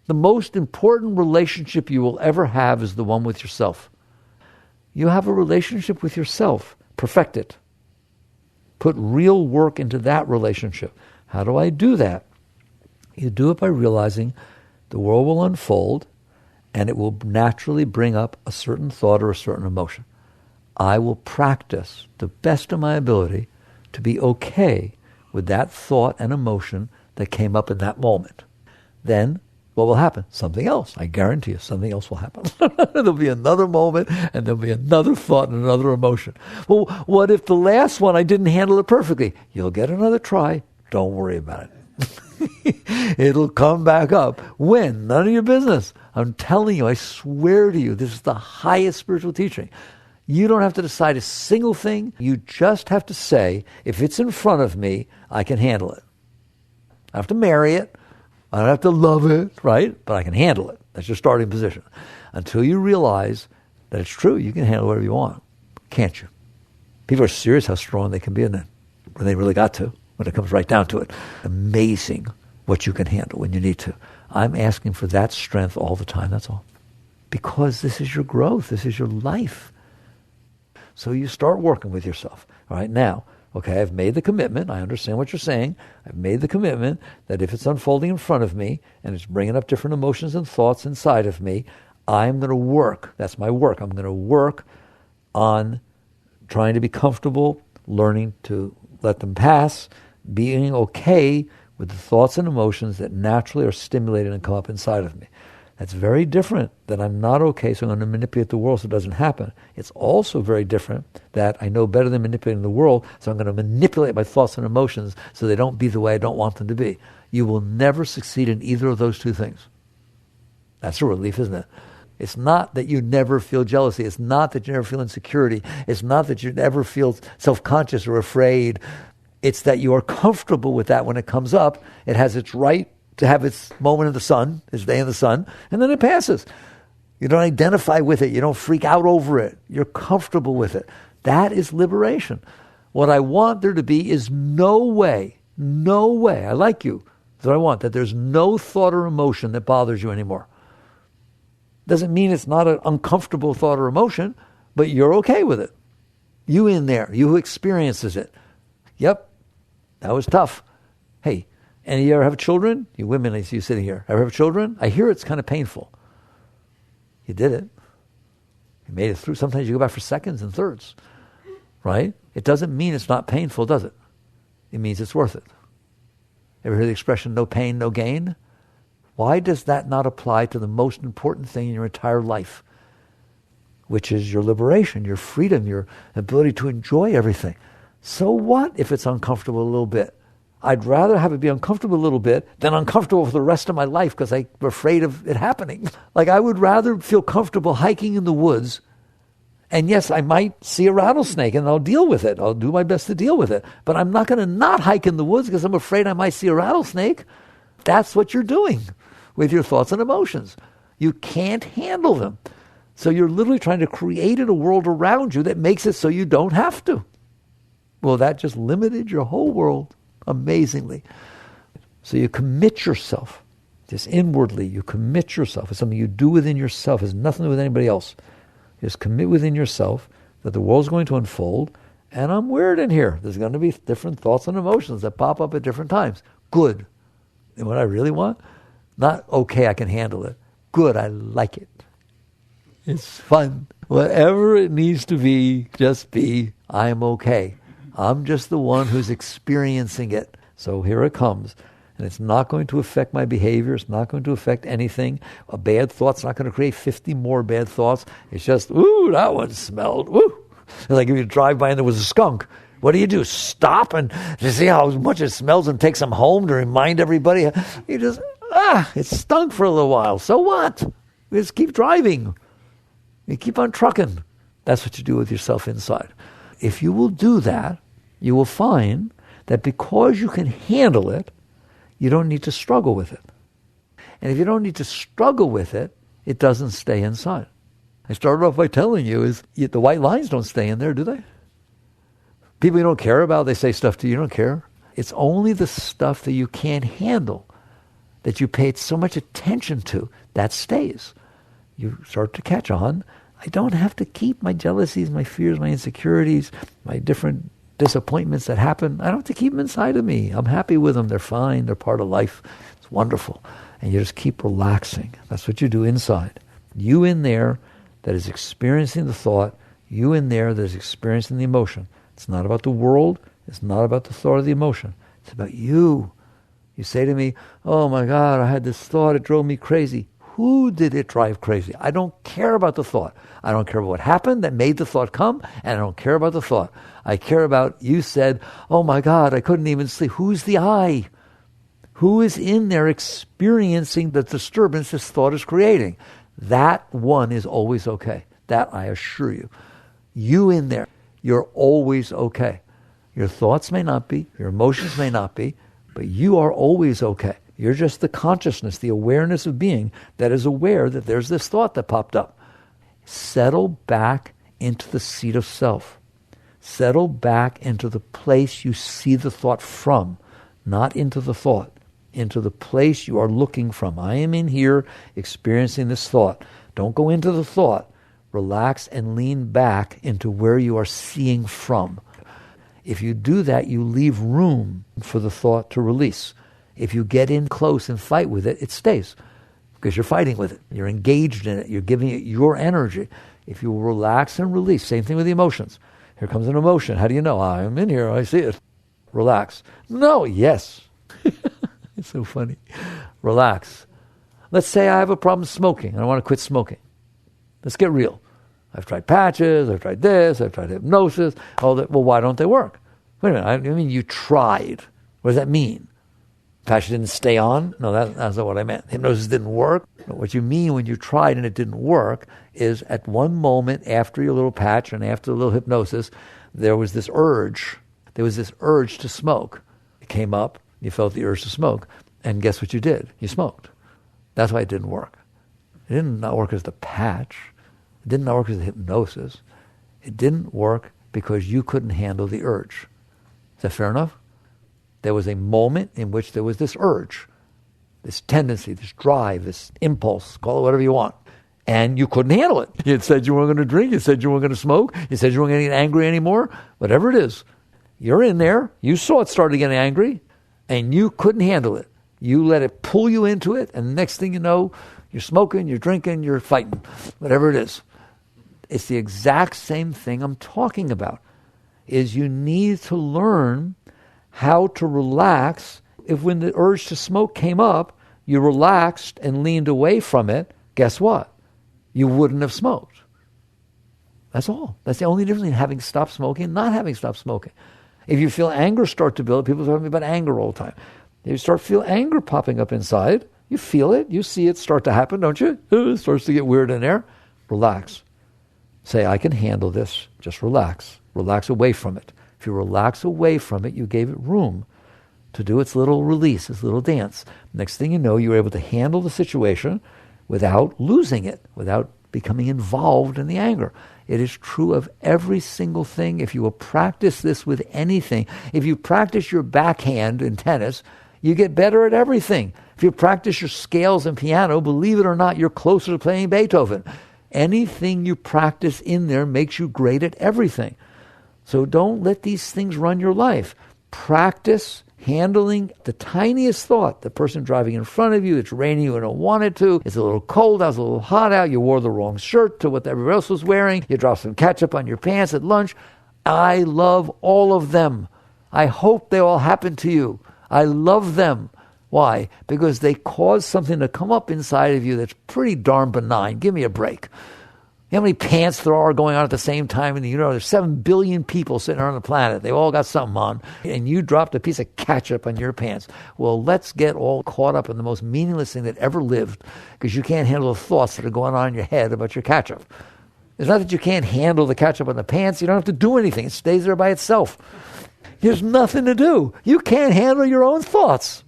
The most important relationship you will ever have is the one with yourself. You have a relationship with yourself. Perfect it. Put real work into that relationship. How do I do that? You do it by realizing the world will unfold and it will naturally bring up a certain thought or a certain emotion. I will practice the best of my ability to be okay with that thought and emotion that came up in that moment. Then what will happen? Something else. I guarantee you something else will happen. There'll be another moment and there'll be another thought and another emotion. Well, what if the last one I didn't handle it perfectly? You'll get another try. Don't worry about it. It'll come back up. When? None of your business. I'm telling you, I swear to you, this is the highest spiritual teaching. You don't have to decide a single thing. You just have to say, if it's in front of me, I can handle it. I have to marry it. I don't have to love it, right? But I can handle it. That's your starting position. Until you realize that it's true, you can handle whatever you want. Can't you? People are serious how strong they can be in that, when they really got to, when it comes right down to it. Amazing what you can handle when you need to. I'm asking for that strength all the time, that's all. Because this is your growth. This is your life. So you start working with yourself. All right, now, okay, I've made the commitment. I understand what you're saying. I've made the commitment that if it's unfolding in front of me and it's bringing up different emotions and thoughts inside of me, I'm going to work. That's my work. I'm going to work on trying to be comfortable, learning to let them pass, being okay with the thoughts and emotions that naturally are stimulated and come up inside of me. That's very different than I'm not okay, so I'm going to manipulate the world so it doesn't happen. It's also very different that I know better than manipulating the world, so I'm going to manipulate my thoughts and emotions so they don't be the way I don't want them to be. You will never succeed in either of those two things. That's a relief, isn't it? It's not that you never feel jealousy. It's not that you never feel insecurity. It's not that you never feel self-conscious or afraid. It's that you are comfortable with that when it comes up. It has its right to have its moment in the sun, its day in the sun, and then it passes. You don't identify with it. You don't freak out over it. You're comfortable with it. That is liberation. What I want there to be is no way, I like you, that I want, that there's no thought or emotion that bothers you anymore. Doesn't mean it's not an uncomfortable thought or emotion, but you're okay with it. You in there, you who experiences it. Yep, that was tough. Hey, any of you ever have children? You women, I see you sitting here. Ever have children? I hear it's kind of painful. You did it. You made it through. Sometimes you go back for seconds and thirds, right? It doesn't mean it's not painful, does it? It means it's worth it. Ever heard the expression, no pain, no gain? Why does that not apply to the most important thing in your entire life, which is your liberation, your freedom, your ability to enjoy everything? So what if it's uncomfortable a little bit? I'd rather have it be uncomfortable a little bit than uncomfortable for the rest of my life because I'm afraid of it happening. Like I would rather feel comfortable hiking in the woods, and yes, I might see a rattlesnake and I'll deal with it. I'll do my best to deal with it. But I'm not going to not hike in the woods because I'm afraid I might see a rattlesnake. That's what you're doing with your thoughts and emotions. You can't handle them. So you're literally trying to create a world around you that makes it so you don't have to. Well, that just limited your whole world amazingly. So you commit yourself, just inwardly, you commit yourself. It's something you do within yourself. It has nothing to do with anybody else. You just commit within yourself that the world's going to unfold, and I'm weird in here. There's going to be different thoughts and emotions that pop up at different times. Good. And what I really want? Not, okay, I can handle it. Good, I like it. It's fun. Whatever it needs to be, just be, I'm okay. I'm just the one who's experiencing it. So here it comes. And it's not going to affect my behavior. It's not going to affect anything. A bad thought's not going to create 50 more bad thoughts. It's just, ooh, that one smelled. Ooh. It's like if you drive by and there was a skunk. What do? Stop and you see how much it smells and take some home to remind everybody? You just, it stunk for a little while. So what? You just keep driving. You keep on trucking. That's what you do with yourself inside. If you will do that, you will find that because you can handle it, you don't need to struggle with it. And if you don't need to struggle with it, it doesn't stay inside. I started off by telling you is the white lines don't stay in there, do they? People you don't care about, they say stuff to you, you don't care. It's only the stuff that you can't handle, that you paid so much attention to, that stays. You start to catch on. I don't have to keep my jealousies, my fears, my insecurities, my different disappointments that happen. I don't have to keep them inside of me. I'm happy with them. They're fine. They're part of life. It's wonderful. And you just keep relaxing. That's what you do inside. You in there that is experiencing the thought. You in there that is experiencing the emotion. It's not about the world. It's not about the thought or the emotion. It's about you. You say to me, oh my God, I had this thought. It drove me crazy. Who did it drive crazy? I don't care about the thought. I don't care about what happened that made the thought come, and I don't care about the thought. I care about, you said, oh my God, I couldn't even sleep. Who's the I? Who is in there experiencing the disturbance this thought is creating? That one is always okay. That I assure you. You in there, you're always okay. Your thoughts may not be, your emotions may not be, but you are always okay. You're just the consciousness, the awareness of being that is aware that there's this thought that popped up. Settle back into the seat of self. Settle back into the place you see the thought from, not into the thought, into the place you are looking from. I am in here experiencing this thought. Don't go into the thought. Relax and lean back into where you are seeing from. If you do that, you leave room for the thought to release. If you get in close and fight with it, it stays. because you're fighting with it. You're engaged in it. You're giving it your energy. If you relax and release, same thing with the emotions. Here comes an emotion. How do you know? I'm in here. I see it. Relax. No, yes. It's so funny. Relax. Let's say I have a problem smoking and I want to quit smoking. Let's get real. I've tried patches, I've tried this, I've tried hypnosis, all that. Well, why don't they work? Wait a minute, I mean you tried. What does that mean? Patch didn't stay on? No, that's not what I meant. Hypnosis didn't work. What you mean when you tried and it didn't work is at one moment after your little patch and after the little hypnosis, there was this urge. There was this urge to smoke. It came up, you felt the urge to smoke, and guess what you did? You smoked. That's why it didn't work. It didn't not work as the patch. It did not work as the hypnosis. It didn't work because you couldn't handle the urge. Is that fair enough? There was a moment in which there was this urge, this tendency, this drive, this impulse, call it whatever you want, and you couldn't handle it. You had said you weren't going to drink, you said you weren't going to smoke, you said you weren't going to get angry anymore, whatever it is. You're in there, you saw it started getting angry, and you couldn't handle it. You let it pull you into it, and the next thing you know, you're smoking, you're drinking, you're fighting, whatever it is. It's the exact same thing I'm talking about, is you need to learn how to relax. If when the urge to smoke came up, you relaxed and leaned away from it, guess what? You wouldn't have smoked. That's all. That's the only difference between having stopped smoking and not having stopped smoking. If you feel anger start to build, people talk about anger all the time. If you start feel anger popping up inside, you feel it, you see it start to happen, don't you? It starts to get weird in there. Relax. Say, I can handle this. Just relax. Relax away from it. If you relax away from it, you gave it room to do its little release, its little dance. Next thing you know, you're able to handle the situation without losing it, without becoming involved in the anger. It is true of every single thing. If you will practice this with anything, if you practice your backhand in tennis, you get better at everything. If you practice your scales in piano, believe it or not, you're closer to playing Beethoven. Anything you practice in there makes you great at everything. So don't let these things run your life. Practice handling the tiniest thought. The person driving in front of you, it's raining, you don't want it to, it's a little cold out, it's a little hot out, you wore the wrong shirt to what everybody else was wearing, you dropped some ketchup on your pants at lunch. I love all of them. I hope they all happen to you. I love them. Why? Because they cause something to come up inside of you that's pretty darn benign. Give me a break. You know how many pants there are going on at the same time in the universe? There's 7 billion people sitting on the planet. They all got something on. And you dropped a piece of ketchup on your pants. Well, let's get all caught up in the most meaningless thing that ever lived, because you can't handle the thoughts that are going on in your head about your ketchup. It's not that you can't handle the ketchup on the pants. You don't have to do anything. It stays there by itself. There's nothing to do. You can't handle your own thoughts.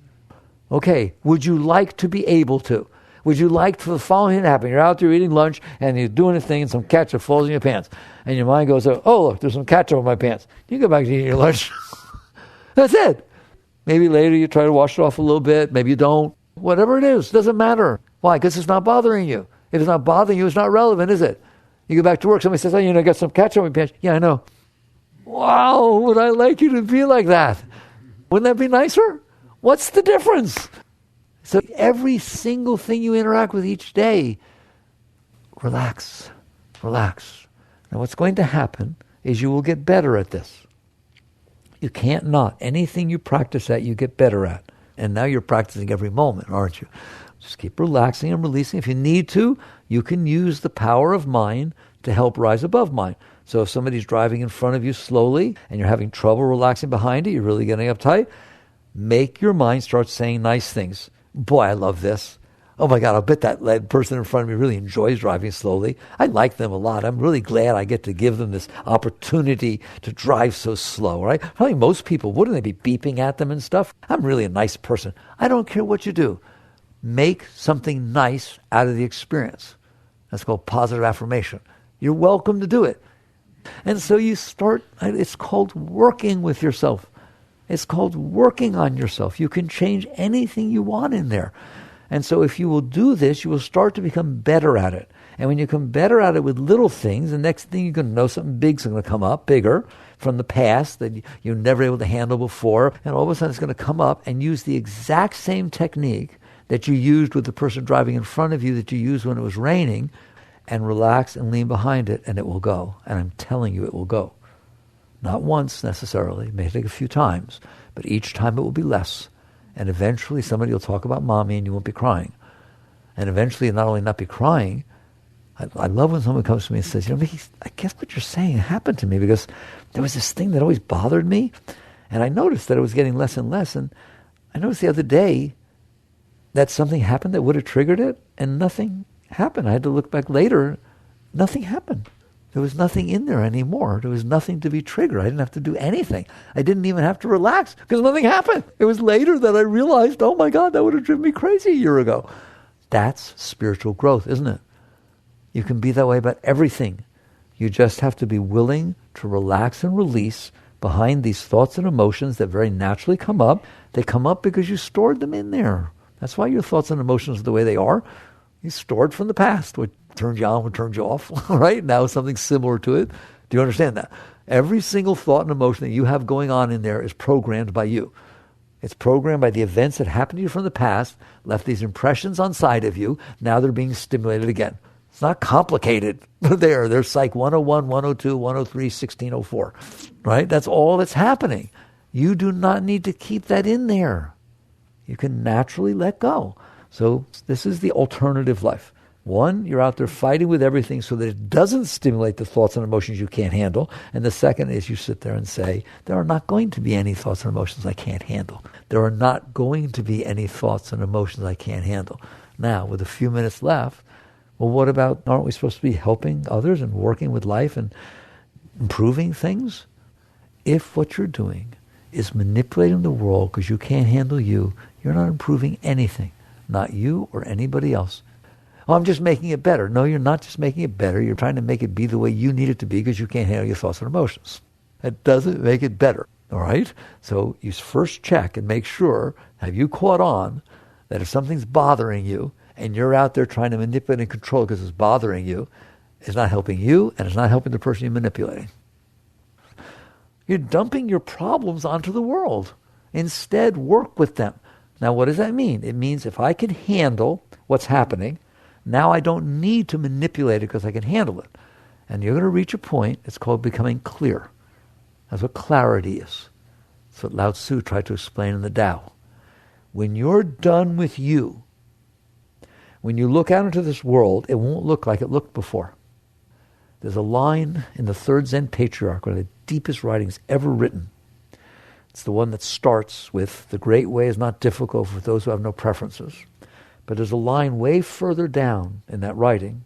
Okay, would you like to be able to? Would you like for the following to happen? You're out there eating lunch and you're doing a thing and some ketchup falls in your pants. And your mind goes, oh, look, there's some ketchup in my pants. You go back to eating your lunch. That's it. Maybe later you try to wash it off a little bit. Maybe you don't. Whatever it is, doesn't matter. Why? Because it's not bothering you. If it's not bothering you, it's not relevant, is it? You go back to work, somebody says, oh, you know, I got some ketchup in my pants. Yeah, I know. Wow, would I like you to be like that? Wouldn't that be nicer? What's the difference? So every single thing you interact with each day, relax, relax. Now what's going to happen is you will get better at this. You can't not. Anything you practice at, you get better at. And now you're practicing every moment, aren't you? Just keep relaxing and releasing. If you need to, you can use the power of mind to help rise above mind. So if somebody's driving in front of you slowly and you're having trouble relaxing behind it, you're really getting uptight, make your mind start saying nice things. Boy, I love this. Oh my God, I'll bet that person in front of me really enjoys driving slowly. I like them a lot. I'm really glad I get to give them this opportunity to drive so slow, right? Probably most people, wouldn't they be beeping at them and stuff? I'm really a nice person. I don't care what you do. Make something nice out of the experience. That's called positive affirmation. You're welcome to do it. And so you start, it's called working with yourself. It's called working on yourself. You can change anything you want in there. And so if you will do this, you will start to become better at it. And when you become better at it with little things, the next thing you're going to know something big's going to come up, bigger, from the past that you were never able to handle before. And all of a sudden it's going to come up and use the exact same technique that you used with the person driving in front of you, that you used when it was raining, and relax and lean behind it, and it will go. And I'm telling you, it will go. Not once necessarily, it may take a few times, but each time it will be less. And eventually somebody will talk about mommy and you won't be crying. And eventually not only not be crying, I love when someone comes to me and says, Mickey, I guess what you're saying happened to me because there was this thing that always bothered me. And I noticed that it was getting less and less. And I noticed the other day that something happened that would have triggered it and nothing happened. I had to look back later. Nothing happened. There was nothing in there anymore. There was nothing to be triggered. I didn't have to do anything. I didn't even have to relax because nothing happened. It was later that I realized, oh my God, that would have driven me crazy a year ago. That's spiritual growth, isn't it? You can be that way about everything. You just have to be willing to relax and release behind these thoughts and emotions that very naturally come up. They come up because you stored them in there. That's why your thoughts and emotions are the way they are. You stored from the past, what turns you on, what turns you off, right? Now something similar to it. Do you understand that? Every single thought and emotion that you have going on in there is programmed by you. It's programmed by the events that happened to you from the past, left these impressions on side of you. Now they're being stimulated again. It's not complicated. They're Psych 101, 102, 103, 1604, right? That's all that's happening. You do not need to keep that in there. You can naturally let go. So this is the alternative life. One, you're out there fighting with everything so that it doesn't stimulate the thoughts and emotions you can't handle. And the second is you sit there and say, there are not going to be any thoughts and emotions I can't handle. There are not going to be any thoughts and emotions I can't handle. Now, with a few minutes left, well, what about, aren't we supposed to be helping others and working with life and improving things? If what you're doing is manipulating the world because you can't handle you, you're not improving anything. Not you or anybody else. Oh, I'm just making it better. No, you're not just making it better. You're trying to make it be the way you need it to be because you can't handle your thoughts and emotions. That doesn't make it better, all right? So you first check and make sure, have you caught on that if something's bothering you and you're out there trying to manipulate and control because it's bothering you, it's not helping you and it's not helping the person you're manipulating. You're dumping your problems onto the world. Instead, work with them. Now, what does that mean? It means if I can handle what's happening, now I don't need to manipulate it because I can handle it. And you're going to reach a point, it's called becoming clear. That's what clarity is. That's what Lao Tzu tried to explain in the Tao. When you're done with you, when you look out into this world, it won't look like it looked before. There's a line in the third Zen Patriarch, one of the deepest writings ever written. It's the one that starts with, the great way is not difficult for those who have no preferences. But there's a line way further down in that writing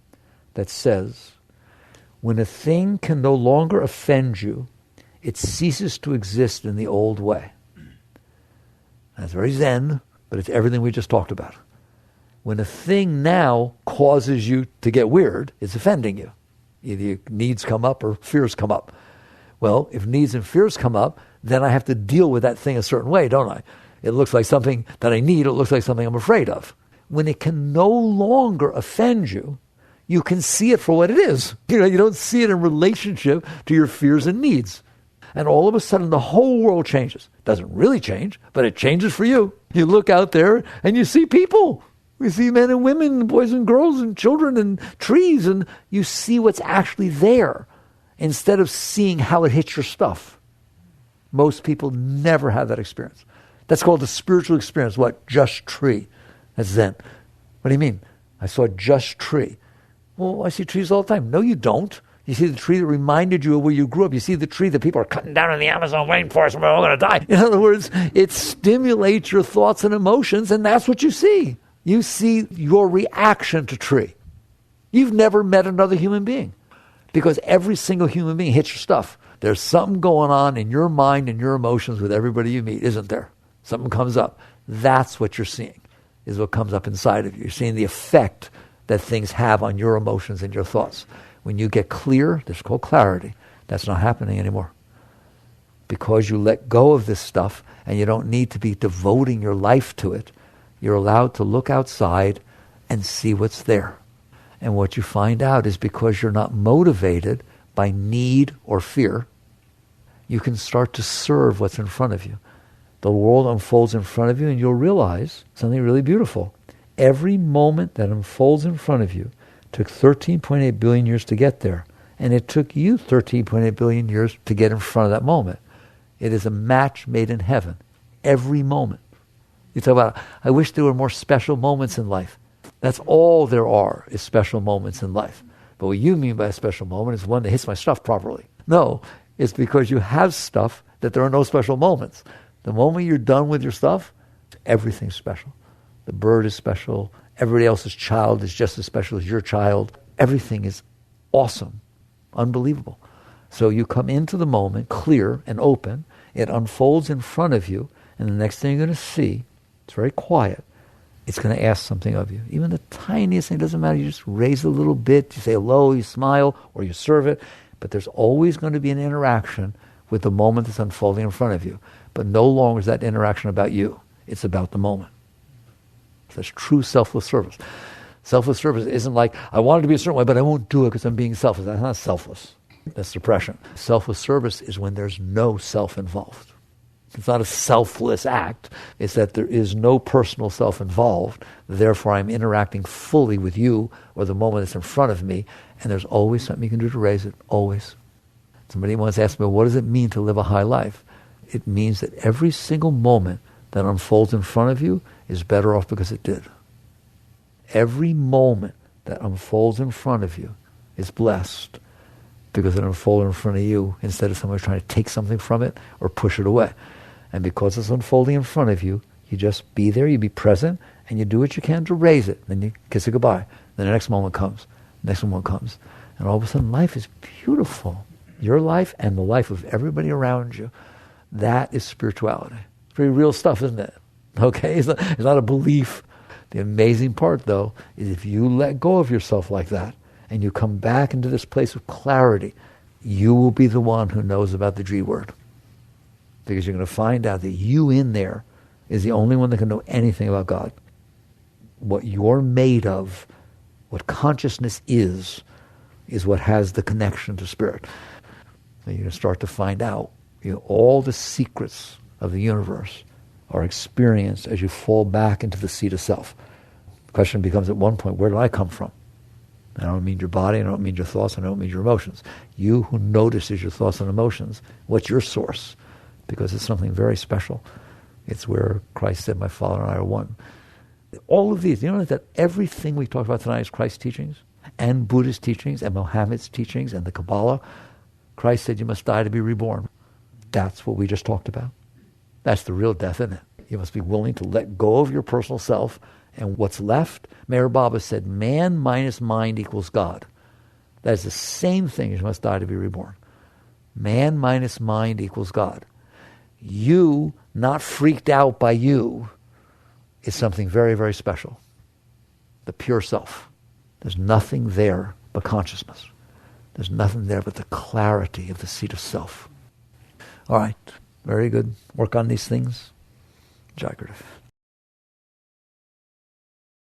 that says, when a thing can no longer offend you, it ceases to exist in the old way. That's very Zen, but it's everything we just talked about. When a thing now causes you to get weird, it's offending you. Either your needs come up or fears come up. Well, if needs and fears come up, then I have to deal with that thing a certain way, don't I? It looks like something that I need, it looks like something I'm afraid of. When it can no longer offend you, you can see it for what it is. You don't see it in relationship to your fears and needs. And all of a sudden the whole world changes. Doesn't really change, but it changes for you. You look out there and you see people. We see men and women, boys and girls and children and trees, and you see what's actually there instead of seeing how it hits your stuff. Most people never have that experience. That's called the spiritual experience. What? Just tree. That's Zen. What do you mean? I saw a just tree. Well, I see trees all the time. No, you don't. You see the tree that reminded you of where you grew up. You see the tree that people are cutting down in the Amazon rainforest and we're all going to die. In other words, it stimulates your thoughts and emotions, and that's what you see. You see your reaction to tree. You've never met another human being because every single human being hits your stuff. There's something going on in your mind and your emotions with everybody you meet, isn't there? Something comes up. That's what you're seeing, is what comes up inside of you. You're seeing the effect that things have on your emotions and your thoughts. When you get clear, that's called clarity. That's not happening anymore. Because you let go of this stuff and you don't need to be devoting your life to it, you're allowed to look outside and see what's there. And what you find out is because you're not motivated by need or fear, you can start to serve what's in front of you. The world unfolds in front of you and you'll realize something really beautiful. Every moment that unfolds in front of you took 13.8 billion years to get there. And it took you 13.8 billion years to get in front of that moment. It is a match made in heaven. Every moment. You talk about, I wish there were more special moments in life. That's all there are, is special moments in life. But what you mean by a special moment is one that hits my stuff properly. No, it's because you have stuff that there are no special moments. The moment you're done with your stuff, everything's special. The bird is special. Everybody else's child is just as special as your child. Everything is awesome, unbelievable. So you come into the moment clear and open. It unfolds in front of you. And the next thing you're going to see, it's very quiet. It's going to ask something of you. Even the tiniest thing, doesn't matter. You just raise a little bit. You say hello, you smile, or you serve it. But there's always going to be an interaction with the moment that's unfolding in front of you. But no longer is that interaction about you. It's about the moment. That's true selfless service. Selfless service isn't like, I want it to be a certain way, but I won't do it because I'm being selfless. That's not selfless. That's suppression. Selfless service is when there's no self involved. It's not a selfless act. It's that there is no personal self involved. Therefore, I'm interacting fully with you or the moment that's in front of me, and there's always something you can do to raise it. Always. Somebody once asked me, what does it mean to live a high life? It means that every single moment that unfolds in front of you is better off because it did. Every moment that unfolds in front of you is blessed because it unfolded in front of you instead of somebody trying to take something from it or push it away. And because it's unfolding in front of you, you just be there, you be present, and you do what you can to raise it. Then you kiss it goodbye. Then the next moment comes. The next moment comes. And all of a sudden life is beautiful. Your life and the life of everybody around you. That is spirituality. It's pretty real stuff, isn't it? Okay? It's not a belief. The amazing part, though, is if you let go of yourself like that and you come back into this place of clarity, you will be the one who knows about the G word. Because you're going to find out that you in there is the only one that can know anything about God. What you're made of, what consciousness is what has the connection to spirit. So you're going to start to find out, all the secrets of the universe are experienced as you fall back into the seat of self. The question becomes at one point, where did I come from? I don't mean your body, I don't mean your thoughts, I don't mean your emotions. You who notices your thoughts and emotions, what's your source? Because it's something very special. It's where Christ said, my Father and I are one. All of these, that everything we talked about tonight is Christ's teachings, and Buddhist teachings, and Mohammed's teachings, and the Kabbalah. Christ said you must die to be reborn. That's what we just talked about. That's the real death, isn't it? You must be willing to let go of your personal self, and what's left, Meher Baba said, man minus mind equals God. That is the same thing as you must die to be reborn. Man minus mind equals God. You, not freaked out by you, is something very, very special. The pure self. There's nothing there but consciousness. There's nothing there but the clarity of the seat of self. All right. Very good. Work on these things. Jagrata.